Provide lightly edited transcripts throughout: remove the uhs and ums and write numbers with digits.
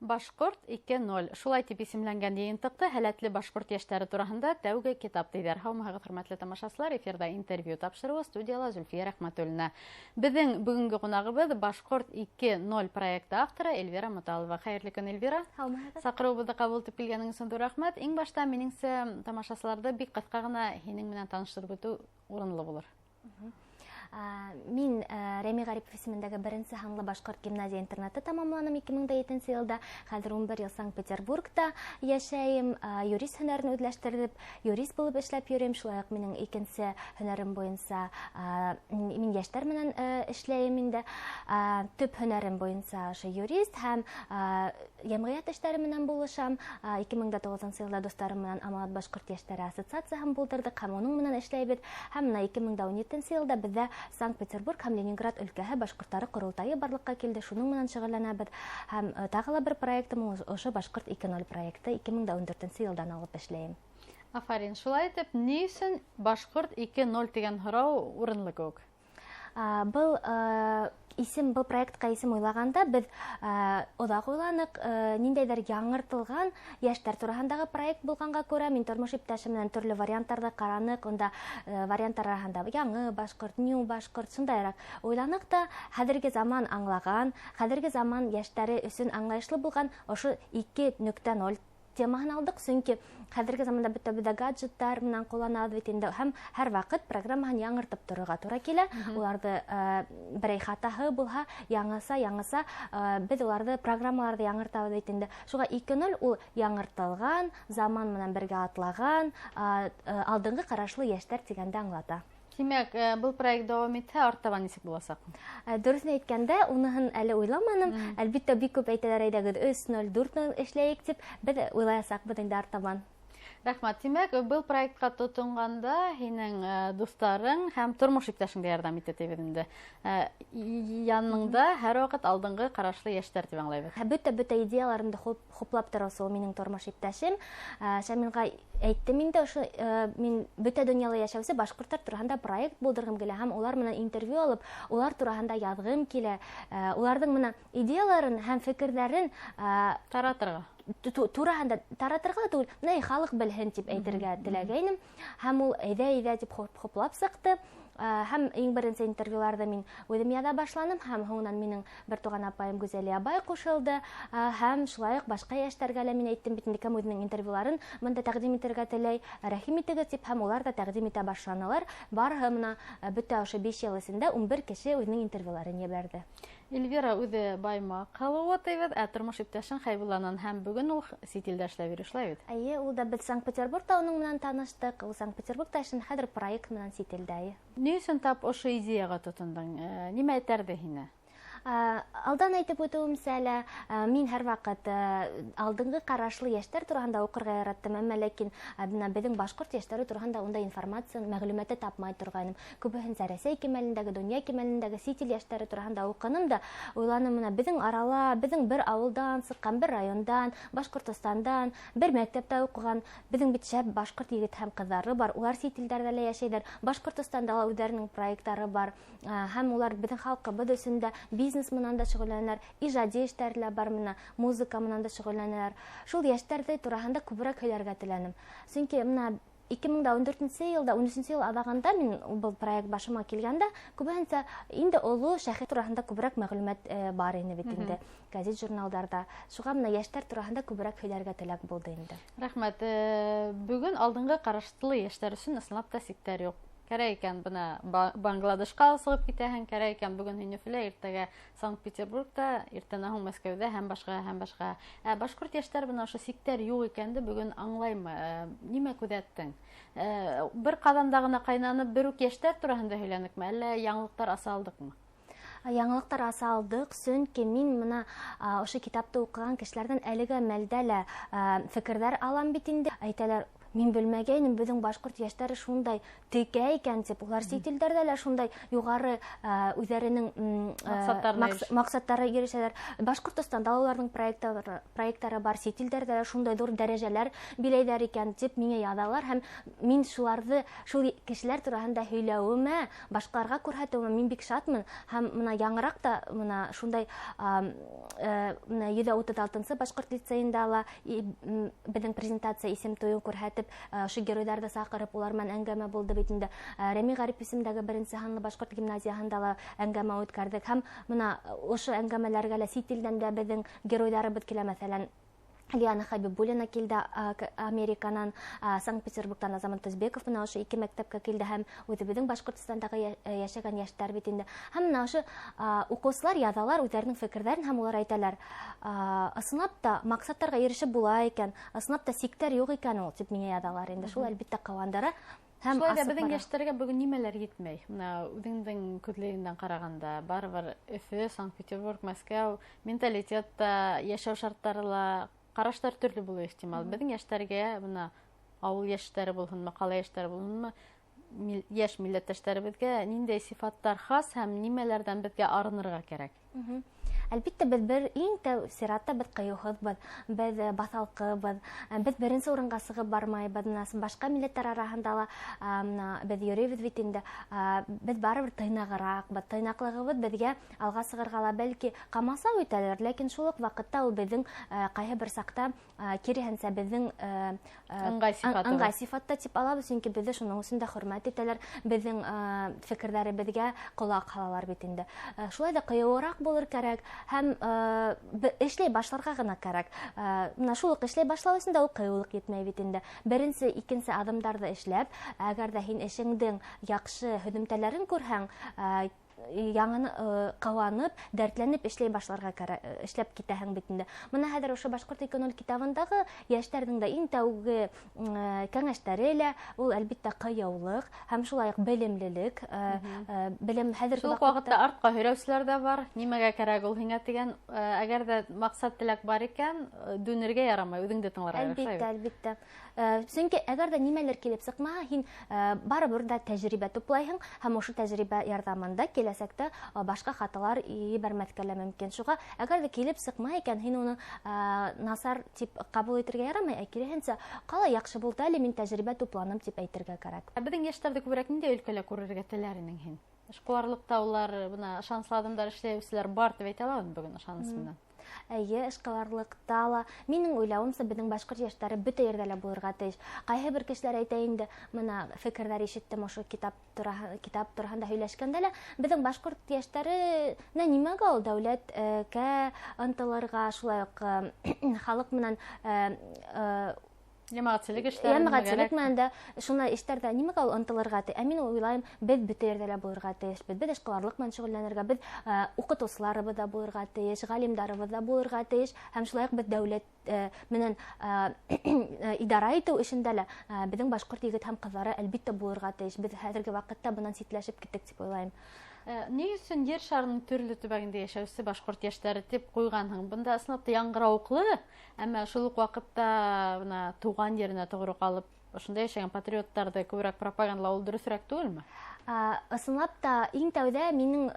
Башкорт 2.0. Шулай тип исемләнгән йыйынтыҡты һәләтле башкорт йәштәре тураһында тәүге китап тиҙәр. Һаумыһығыҙ, хөрмәтле тамашасылар, эфирда интервью тапшырыуы студияла Зөлфия Рәхмәтуллина. Беҙҙең бөгөнгө ҡунағыбыҙ Башкорт 2.0 проекты авторы Эльвира Муталова. Хәйерле көн, Эльвира. Һаумыһығыҙ. Саҡырыуыбыҙҙы ҡабул итеп килгәнең өсөн ҙур рәхмәт. Иң башта минеңсә тамашасыларҙы бик ҡыҫҡа ғына һинең менән таныштырып үтеү урынлы булыр. Мин Рәми Ғарипов исемендәге 1-нче һанлы башҡорт гимназия интернаты тамамланым 2007 йылда. Хәҙер 11 йыл Санкт-Петербургта йәшәйем. Юрист һөнәрен үҙләштереп, юрист булып эшләп йөрөйөм. Шулай уҡ минең икенсе һөнәрем буйынса мин йәштәр менән эшләйем инде. Төп һөнәрем буйынса юрист һәм йәмғиәт эштәре менән булышам. 2009 йылда достарым менән Аманат башҡорт йәштәре ассоциацияһын булдырдык һәм уның менән эшләйбеҙ. Һәм 2017 йылда беҙҙә Санкт-Петербург һәм Ленинград өлкәһе башҡорттары ҡоролтайы барлыҡҡа килде. Шуның менән шөғөлләнәбеҙ. Һәм тағы ла бер проектым ошо Башҡорт 2.0 проекты 2014 йылдан алып эшләйем. Афарин, шулай итеп, ни өсөн Башҡорт 2.0 тигән һорау урынлы кеүек? Был исем, был проектка исем уйлағанда беҙ оҙаҡ уйланыҡ, ниндәйҙер яңыртылған йәштәр тураһындағы проект булғанға күрә, мин тормош иптәшем менән төрлө варианттарҙы ҡараныҡ, унда варианттар араһында яңы башҡорт, нью башҡорт, шундайыраҡ уйланыҡ та, хәҙерге заман аңлаған, хәҙерге заман йәштәре өсөн аңлайышлы булған ошо 2.0 темаһын алдыҡ, сөнки хәҙерге заманда бөтә гаджеттар менән ҡулланабыҙ бит инде, һәм һәр ваҡыт программаһын яңыртып торорға тура килә. Уларҙы берәй хатаһы булһа, яңыса беҙ уларҙы программаларҙы яңыртабыҙ бит инде. Шуға 2.0 ул яңыртылған, заман менән бергә атлаған, алдынғы ҡарашлы йәштәр тигәнде аңлата. Тимәк, был проект дауам итһә, артабан нисек буласаҡ? Дөрөҫөн әйткәндә, уныһын әле уйламаным. Әлбиттә, бик күп әйтәләр, әйҙәгеҙ 3.0, 4.0 эшләйек тип, беҙ уйлаясаҡбыҙ инде артабан. Рәхмәт. Тимәк, был проектҡа тотонғанда һинең дуҫтарың һәм тормош иптәшең дә ярҙам итә тибеҙ инде. Яныңда һәр ваҡыт алдынғы ҡарашлы йәштәр тип аңлайбыҙ. Бөтә идеяларымды хуплап тороусы ул минең тормош иптәшем. Шамилға әйттем инде, ошо мин бөтә донъяла йәшәүсе башҡорттар тураһында проект булдырғым килә һәм улар менән интервью алып, улар тураһында яҙғым килә. Уларҙың менән идеяларын һәм фекерҙәрен таратырға. Тураһында таратырға түгел, халыҡ белһен тип әйтергә теләгәйнем. Һәм ул әйҙә тип хуплап сыҡты. Һәм иң беренсе интервьюларҙы мин үҙем яҙа башланым, һәм һуңынан минең бер туған апайым Гүзәлия абай ҡушылды. Һәм шулай уҡ башҡа йәштәргә лә мин әйттем бит инде, кем үҙенең интервьюларын бында тәҡдим итергә теләй, рәхим итегеҙ тип, һәм улар да тәҡдим итә башланылар. Барыһы менән бөтә ошо 5 йыл эсендә 11 кеше үҙенең интервьюларын ебәрҙе. Эльвира үҙе Баймаҡ ҡалыуы тибеҙ, тормош иптәшең Хәйбулланан, һәм бөгөн ул сит илдә эшләп йөрөй, шулай бит? Эйе, ул да беҙ Санкт-Петербургта уның менән таныштыҡ. Ул Санкт-Петербургта эшен хәҙер проект менән сит илдә. Ни өсөн тап ошо идеяға тотондоң? Нимә этәрҙе һине? Алдан әйтеп үтеүемсә лә, мин һәр ваҡыт алдынғы ҡарашлы йәштәр тураһында уҡырға яраттым, әммә ләкин беҙҙең башҡорт йәштәре тураһында ундай информация, мәғлүмәте тапмай торғайным. Күбеһенсә Рәсәй кимәлендәге, донъя кимәлендәге сит ил йәштәре тураһында уҡыным да, уйланым, беҙҙең арала, беҙҙең бер ауылдан сыҡҡан, бер райондан, Башҡортостандан, бер мәктәптә уҡыған, беҙҙең бит шәп башҡорт егет һәм ҡыҙҙары бар. Улар сит илдәрҙә лә йәшәйҙәр. Башҡортостанда ла үҙҙәренең проекттары бар. Һәм улар беҙҙең халҡыбыҙ өсөн дә бизнес менән дә шөғөлләнәләр, ижади эштәр лә бар менән, музыка менән дә шөғөлләнәләр. Шул йәштәрҙе тураһында күберәк һөйләргә теләнем. Сөнки 2014 йылда, 13 йыл аҙағында мин был проект башыма килгәндә, күбеһенсә инде оло шәхес тураһында күберәк мәғлүмәт бар ине бит инде, гәзит, журналдарда. Шуға менә йәштәр тураһында күберәк һөйләргә теләк булды инде. Рәхмәт. Бөгөн алдынғы ҡарашлы йәштәр өсөн ысынлап та сиктәр юҡ. Кәрәк икән бына Бангладешҡа сығып китәһең, кәрәк икән бөгөн һин Өфөлә, иртәгә Санкт-Петербургта, иртәнән һуң Мәскәүҙә һәм башҡа. Башҡорт йәштәр бына ошо сиктәр юҡ икәнде бөгөн аңлаймы? Нимә күҙәттең? Бер ҡаҙанда ғына ҡайнанып, бер үк йәштәр тураһында һөйләнекме, әллә яңылыҡтар аса алдыҡмы? Яңылыҡтар аса алдыҡ, сөнки мин мына ошо китапты уҡыған кешеләрҙән әлегә мәлдә лә фекерҙәр алам бит инде. Әйтәләр, Мин белмәгәйнем, безнең башкорт яшьләре шундай текә икән дип, улар сит илдәрдә лә шундай югары үзләренең максатларына ирешәләр. Башкортстанда уларның проектлары бар, сит илдәрдә шундай зур дәрәҗәләр биләйләр икән дип миңа язалар һәм мин шуларны, шул кешеләр тураһында һөйләвемә, башкаларга күрһәтүемә мин бик шатмын һәм менә яңарак та менә шундай 136-нчы башкорт лицейында ла безнең презентация исем туен күрһәтеп, ошо геройларны сакырып, улар менән әңгәмә булды бит инде. Рәми Гарип исемендәге 1-нче һанлы башкорт гимназияһында ла әңгәмә үткәрдек һәм менә ошо әңгәмәләргә лә сит илдән дә безнең геройларыбыз килә, мәсәлән, Лиана Хабибуллина килде Американан, Санкт-Петербургтан Азамат Тузбеков менә ошо 2 мәктәпкә килде һәм үзебезнең Башкортстандагы яшәгән яшьләр бит инде. Һәм менә ошо укучылар язалар үзләренең фикерләрен һәм улар әйтәләр, ысынлап та максатларга ирешеп була икән, ысынлап та сиктәр юк икән ул дип миңа язалар инде. Шул әлбәттә кавандыра. Шулай да безнең яшьләргә бүгін нимәләр етмәй? Менә үзеңнең күзлегеңнән караганда, барыбер Өфө, Санкт-Петербург, Мәскәү менталитетта, яшәү шартлары ла, караштар төрле булуы ихтимал. Безнең яшьләргә менә авыл яшьләре булһынмы, кала яшьләре булһынмы, яшь милләттәшләребезгә ниндәй сифаттар хас һәм нимәләрдән безгә арынырга кирәк? Әлбәттә, без бер иң тәү сиратта без кыюһызбыз, без баҫалҡыбыҙ, без беренсе урынға сығып бармайбыҙ. Башҡа милләттәр араһында ла без йөрөйбөҙ бит инде. Без барыбер тыйнағыраҡбыҙ. Тыйнаҡлығыбыҙ беҙгә алға сығырға ла бәлки ҡамасау итәлер, ләкин шул уҡ ваҡытта ул беҙҙең ҡайһы бер саҡта киреһенсә беҙҙең ыңғай сифатта тип алабыҙ, сөнки беҙҙе шуның өсөн дә хөрмәт итәләр, беҙҙең фекерҙәребеҙгә ҡолаҡ һалалар бит инде. Шулай да ҡыйыуыраҡ булыр кәрәк һәм эшләй башларға ғына кәрәк. Шул уҡ эшләй башлау өсөн дә ул ҡыйыулыҡ етмәй бит инде. Беренсе, икенсе аҙымдарҙы эшләп, әгәр ҙә һин эшеңдең яҡшы һөҙөмтәләрен күрһәң, яңы ҡыуанып, дәртләнеп эшләй башларға эшләп китәһең бит инде. Мына хәҙер ошо Башҡорт 2.0 китабындағы йәштәрҙең дә иң тәүге кәңәштәре лә ул әлбиттә ҡыйыулыҡ һәм шулай уҡ белемлелек. Шул уҡ ваҡытта артҡа һөйрәүселәр дә бар. Нимәгә кәрәк ул һиңә тигән, әгәр ҙә маҡсат теләк бар икән, дүнергә ярамай, үҙеңде тыңларға кәрәк. Әлбиттә. Сөнки әгәр ҙә нимәлер килеп сыҡмаһа, һин барыбер ҙә тәжрибә туплайһың һәм ошо тәжрибә ярҙамында киләсәктә башҡа хаталар ебәрмәҫкә лә мөмкин. Шуға әгәр ҙә килеп сыҡмай икән, һин уны насар тип ҡабул итергә ярамай, ә киреһенсә, ҡалай яҡшы булды әле, мин тәжрибә тупланым тип әйтергә кәрәк. Беҙҙең йәштәрҙе күберәк ниндәй өлкәлә күрергә теләр инең һин? Эшҡыуарлыҡта улар, ышаныслы аҙымдар эшләүселәр бар тип әйтә алабыҙ бөгөн ышаныс менән. Әйе, эшҡыуарлыҡта ла. Минең уйлауымса, беҙҙең башҡорт йәштәре бөтә ерҙә лә булырға тейеш. Ҡайһы бер кешеләр әйтә инде, мына фекерҙәр ишеттем ошо китап тураһында һөйләшкәндә лә, беҙҙең башҡорт йәштәре нимәгә ул дәүләткә ынтылырға, шулай уҡ халыҡ менән Йәмәғәтселек менән дә шуны эштәрҙә нимәгә ул ынтылырға тейеш? Ә мин уйлайым, беҙ бөтә ерҙә лә булырға тейешбеҙ. Беҙ эшҡыуарлыҡ менән шөғөлләнергә, беҙ уҡытыусыларыбыҙ да булырға тейеш, ғалимдарыбыҙ да булырға тейеш, һәм шулай уҡ беҙ дәүләт менән идара итеү эшендә лә беҙҙең башҡорт егет һәм ҡыҙҙары әлбиттә булырға тейеш. Беҙ хәҙерге ваҡытта бынан ситләшеп киттек тип уйлайым. Ни өсөн ер шарының төрлө төбәгендә йәшәүсе башҡорт йәштәре тип ҡуйғанһың? Бында ысынлап та яңғырауыҡлы, әммә шул уҡ ваҡытта тыуған еренә тоғро ҡалып, ошонда йәшәгән патриоттарҙы күберәк пропагандалау дөрөҫөрәк түгелме? Ысынлап та иң тәүҙә минең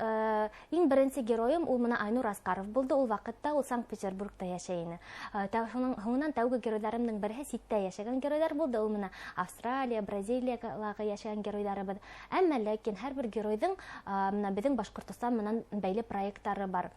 иң беренсе героем ул мына Айнур Аскаров булды. Ул ваҡытта ул Санкт-Петербургта йәшәй ине. Һуңынан тәүге геройҙарымдың береһе ситтә йәшәгән геройҙар булды. Ул мына Австралия, Бразилиялағы йәшәгән геройҙарыбыҙ. Әммә ләкин һәр бер геройҙың беҙҙең Башҡортостан менән бәйле проекттары бар.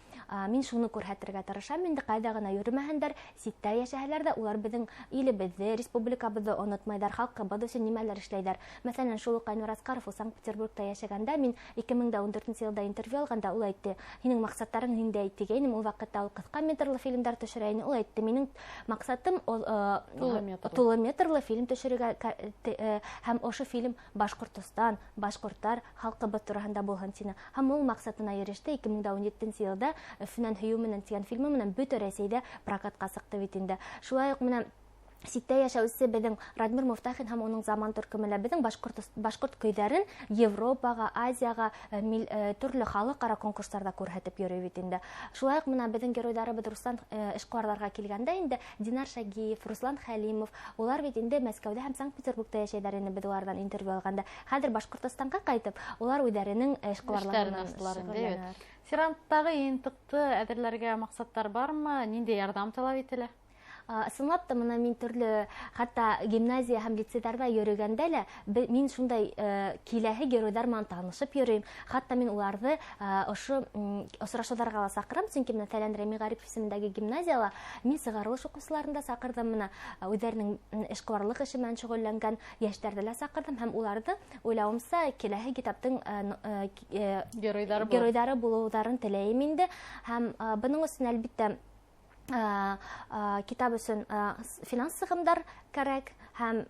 Мин шуны күрһәтергә тырышам. Инде ҡайҙа ғына йөрөмәһендәр, ситтә йәшәһәләр дә, улар беҙҙең илебеҙҙе, республикабыҙҙы онотмайҙар, халҡыбыҙ өсөн нимәләр эшләйҙәр. Мәҫәлән, шул уҡ Айнур Аскаров ул Санкт-Петербургта йәшәгәндә, мин 2014 йылда интервью алғанда, ул әйтте, һинең маҡсаттарың ниндәй тигәйнем, ул ваҡытта ул ҡыҫҡа метрлы фильмдар төшөрә ине. Ул әйтте, минең маҡсатым тулы метрлы фильм төшөрөргә һәм ошо фильм Башҡортостан, башҡорттар, халҡыбыҙ тураһында булһын тине. Һәм ул маҡсатына иреште. 2017 йылда Өфөнән һөйөү менән тигән фильмы менән бөтә Рәсәйҙә прокатҡа сыҡты бит инде. Шулай уҡ менән Ситтә яшәүсе беҙҙең Радмир Муфтахин һәм уның заман төркөмө беҙҙең башҡорт көйҙәрен Европаға, Азияға, төрлө халыҡ-ара конкурстарҙа күрһәтеп йөрөй бит инде. Шулай уҡ менә беҙҙең геройҙарыбыҙ Руслан эшҡыуарҙарға килгәндә инде Динар Шагиев, Руслан Хәлимов, улар бит инде Мәскәүҙә һәм Санкт-Петербургта йәшәйҙәр инде беҙ уларҙан интервью алғанда. Хәҙер Башҡортостанға ҡайтып, улар үҙҙәренең эшҡыуарлығын. Сиранттағы йыйынтыҡты әҙерләргә маҡсаттар бармы? Ниндәй ярҙам талап ителә? Ысынлап та мына мин төрлө хатта гимназия һәм лицейҙарҙа йөрөгәндә лә мин шундай киләһе геройҙар менән танышып йөрөйөм. Хатта мин уларҙы ошо осрашыуҙарға ла саҡырам, сөнки мәҫәлән Рәми Ғарипов исемендәге гимназияла мин сығарылыш уҡыусыларын да саҡырҙым, мына үҙҙәренең эшҡыуарлыҡ эше менән шөғөлләнгән йәштәрҙе лә саҡырҙым һәм уларҙы уйлауымса киләһе китаптың геройҙары булыуҙарын теләйем инде. Һәм бының өсөн әлбиттә китап өсөн финанс сығымдар кәрәк һәм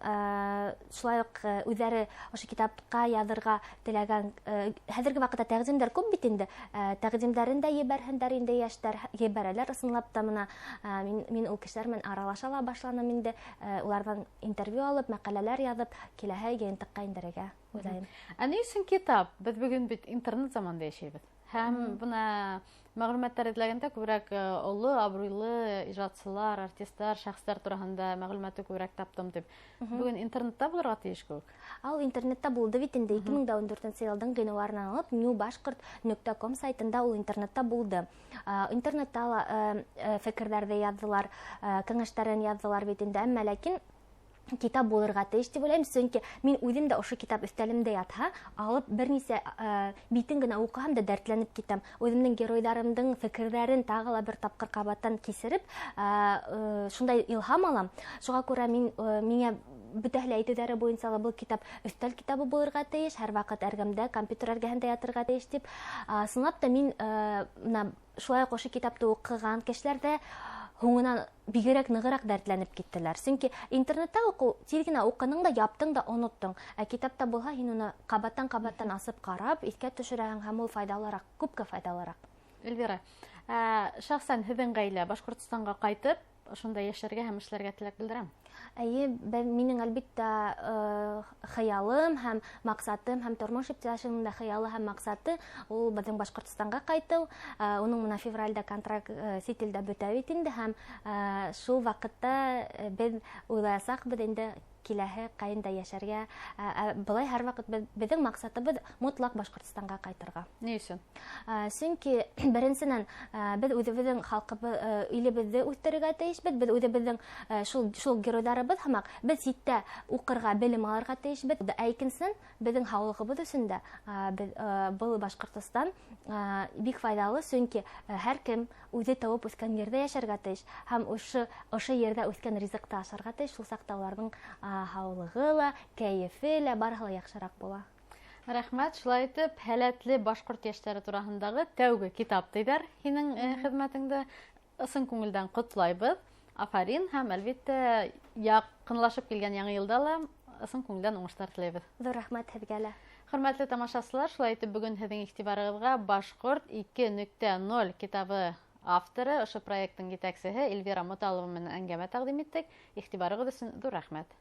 шулай уҡ үҙҙәре ошо китапҡа яҙырға теләгән хәҙерге ваҡытта тәҡдимдәр күп бит инде. Тәҡдимдәрен дә ебәрһендәр инде йәштәр, ебәрәләр. Ысынлап та мына мин ул кешеләр менән аралаша ла башланым инде. Уларҙан интервью алып, мәҡәләләр яҙып, киләһе йыйынтыҡҡа индерергә уйлайым. Ә ни өсөн китап? Беҙ бөгөн бит интернет заманда йәшәйбеҙ. Һәм бына мәғлүмәттәр эҙләгәндә күберәк оло, абруйлы ижадсылар, артисттар, шәхестәр тураһында мәғлүмәтте күберәк таптым дип. Бүгөн интернетта булырға тейеш кеүек. Ал интернетта булды бит инде 2014 йылдың ғинуарынан алып newbashqurt.com сайтында ул интернетта булды. Интернетта ла фекерҙәрҙе яҙҙылар, кәңәштәрен яҙҙылар бит инде, әммә ләкин китап булырға тейеш дип уйлайым, сөнки мин үҙем дә ошо китап өҫтәлемдә ятһа, алып бер нисә битен генә уҡыһам да дәртләнеп китәм. Үҙемнең геройҙарымдың фекерҙәрен тағы ла бер тапҡыр ҡабаттан кисереп, шундай илһам алам. Шуға күрә миңә бөтәһе лә әйтеүҙәре буйынса ла был китап өҫтәл китабы булырға тейеш, һәр ваҡыт әргәмдә компьютер эргәһендә ятырға тейеш дип. Ысынлап та мин шулай уҡ ошо китапты уҡыған кешеләр дә һуңынан бигерәк нығыраҡ дәртләнеп киттеләр. Сөнки интернетта уҡыу, тиҙ генә уҡының да, яптың да, оноттоң. Ә китапта булһа, һин уны ҡабаттан асып ҡарап, иҫкә төшөрәһең һәм ул файдалыраҡ, күпкә файдалыраҡ. Эльвира, шәхсән һеҙҙең ғаилә Башҡортостанға ҡайтып, ошонда йәшәргә һәм эшләргә теләк белдерәм? Әйе, минең әлбиттә хыялым һәм маҡсатым, һәм тормош иптәшемнең дә хыялы һәм маҡсаты ул беҙҙең Башҡортостанға ҡайтыу. Уның менә февралдә контракт сит илдә бөтә бит инде һәм шул ваҡытта беҙ уйлаясаҡбыҙ инде киләһе ҡайында йәшәргә. Былай һәр ваҡыт беҙҙең маҡсатыбыҙ мотлаҡ Башҡортостанға ҡайтырға. Ни өсөн? Сөнки беренсенән беҙ үҙебеҙҙең илебеҙҙе үҫтерергә тейешбеҙ, беҙ үҙебеҙҙең шул геройҙарыбыҙ һымаҡ беҙ ситтә уҡырға, белем алырға тейешбеҙ. Ә икенсенән беҙҙең һаулығыбыҙ өсөн дә был Башҡортостан бик файдалы, сөнки һәр кем үҙе тыуып үҫкән ерҙә йәшәргә тейеш һәм ошо ерҙә үҫкән ризыҡты ашарға тейеш. Шул саҡта уларҙың һаулығы ла, кәйефе лә, барыһы ла яҡшыраҡ була. Рәхмәт, шулай итеп, һәләтле башҡорт йәштәре тураһындағы тәүге китап тиҙәр. Һинең хеҙмәтеңде ысын күңелдән ҡотлайбыҙ. Афарин һәм әлбиттә яҡынлашып килгән яңы йылда ла ысын күңелдән уңыштар теләйбеҙ. Ҙур рәхмәт һеҙгә лә. Хөрмәтле тамашасылар, шулай итеп бөгөн һеҙҙең иғтибарығыҙға Башҡорт 2.0 китабы авторы, ошо проекттың етәксеһе Эльвира Моталова менән әңгәмә тәҡдим иттек. Иғтибарығыҙ өсөн ҙур рәхмәт.